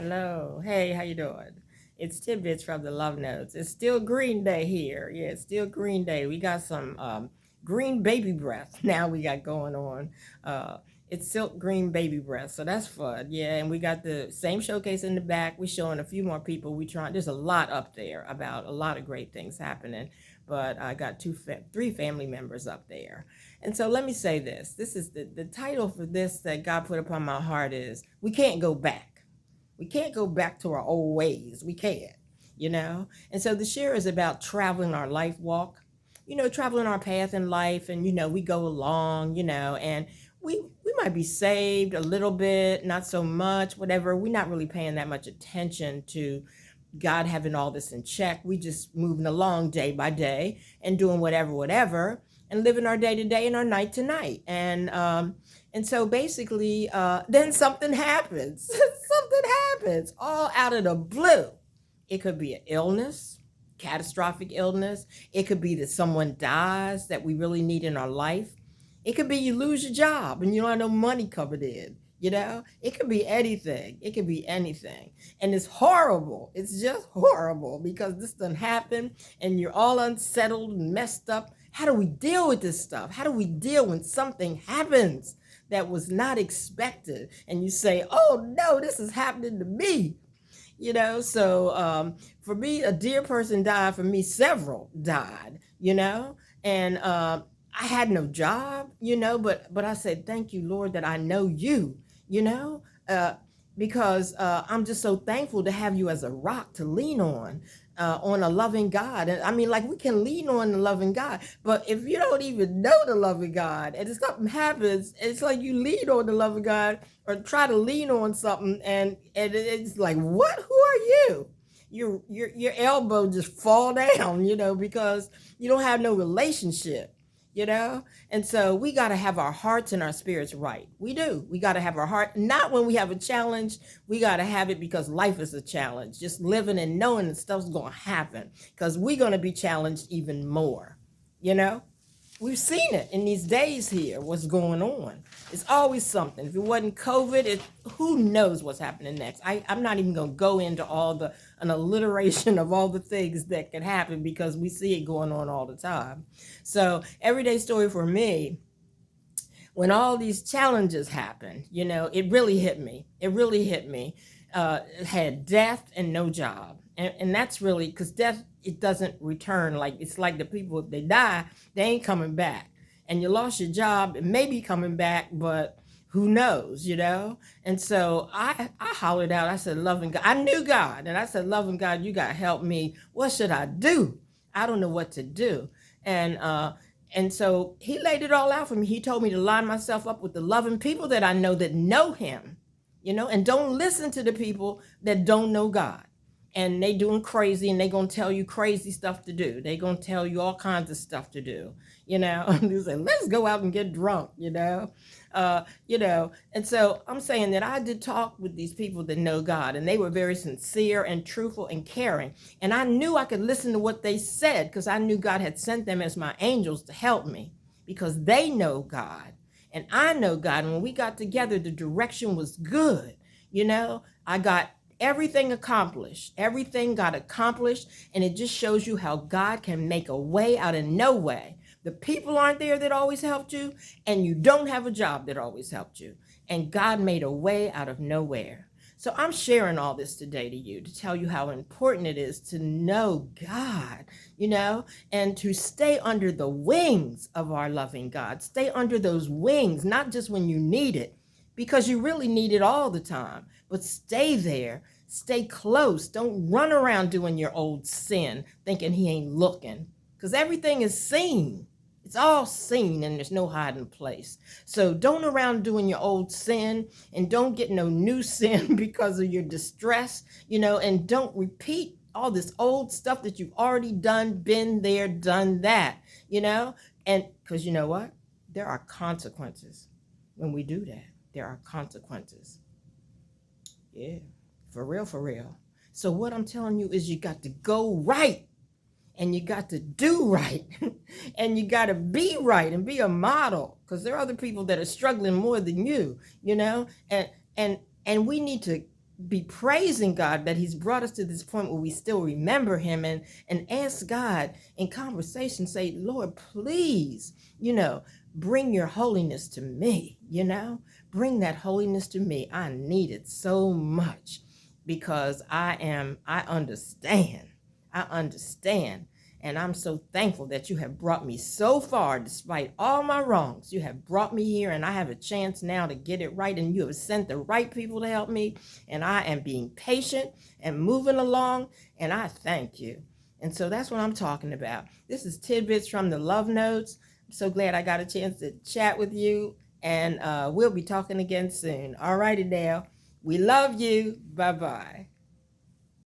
Hello. Hey, how you doing? It's Tidbits from the Love Notes. It's still Green Day here. Yeah, it's still Green Day. We got some green baby breath now we got going on. Uh, it's silk green baby breath, so that's fun. Yeah, and we got the same showcase in the back. We're showing a few more people. We trying. There's a lot up there about a lot of great things happening, but I got three family members up there. And so let me say this. This is the title for this that God put upon my heart is We Can't Go Back. We can't go back to our old ways. We can't. And so the share is about traveling our life walk, traveling our path in life. And, we go along, and we might be saved a little bit, not so much, whatever. We're not really paying that much attention to God having all this in check. We just moving along day by day and doing whatever, and living our day to day and our night to night. And so basically, then something happens. Something happens all out of the blue. It could be an illness, catastrophic illness. It could be that someone dies that we really need in our life. It could be you lose your job and you don't have no money coming in. It could be anything. It could be anything. And it's horrible. It's just horrible because this doesn't happen and you're all unsettled and messed up. How do we deal with this stuff? How do we deal when something happens that was not expected? And you say, oh no, this is happening to me. So for me, a dear person died. For me, several died. And I had no job, but I said, thank you, Lord, that I know you, you know, uh, because I'm just so thankful to have you as a rock to lean on a loving God. And I mean, like we can lean on the loving God, but if you don't even know the loving God and if something happens, it's like you lean on the loving God or try to lean on something and it's like, what? Who are you? Your elbow just fall down, because you don't have no relationship you know and so we got to have our hearts and our spirits right. We got to have our heart, not when we have a challenge. We got to have it because life is a challenge, just living and knowing that stuff's going to happen because we're going to be challenged even more you know We've seen it in these days here, what's going on. It's always something. If it wasn't COVID, who knows what's happening next. I'm not even going to go into an alliteration of all the things that could happen because we see it going on all the time. So everyday story for me, when all these challenges happened, it really hit me. It really hit me. Had death and no job. And that's really because death, it doesn't return. Like it's like the people, if they die, they ain't coming back. And you lost your job, it may be coming back, but who knows. And so I hollered out, I said, loving God, I knew God. And I said, loving God, you got to help me. What should I do? I don't know what to do. And so he laid it all out for me. He told me to line myself up with the loving people that I know him, and don't listen to the people that don't know God. And they doing crazy and they gonna tell you crazy stuff to do. They gonna tell you all kinds of stuff to do, They say, let's go out and get drunk. And so I'm saying that I did talk with these people that know God, and they were very sincere and truthful and caring. And I knew I could listen to what they said because I knew God had sent them as my angels to help me because they know God and I know God. And when we got together, the direction was good. I got everything got accomplished, and it just shows you how God can make a way out of no way. The people aren't there that always helped you, and you don't have a job that always helped you, and God made a way out of nowhere. So I'm sharing all this today to you to tell you how important it is to know God, and to stay under the wings of our loving God. Stay under those wings, not just when you need it, because you really need it all the time, but stay there, stay close. Don't run around doing your old sin thinking he ain't looking, because everything is seen. It's all seen and there's no hiding place. So don't around doing your old sin and don't get no new sin because of your distress, and don't repeat all this old stuff that you've already done, been there, done that, and because you know what? There are consequences when we do that. There are consequences. Yeah, for real, for real. So what I'm telling you is you got to go right and you got to do right and you got to be right and be a model because there are other people that are struggling more than you, and we need to be praising God that he's brought us to this point where we still remember him, and ask God in conversation, say, Lord, please, bring your holiness to me, bring that holiness to me. I need it so much because I understand. I understand. And I'm so thankful that you have brought me so far despite all my wrongs. You have brought me here, and I have a chance now to get it right. And you have sent the right people to help me. And I am being patient and moving along. And I thank you. And so that's what I'm talking about. This is Tidbits from the Love Notes. I'm so glad I got a chance to chat with you. And we'll be talking again soon. All righty, Dale. We love you. Bye-bye.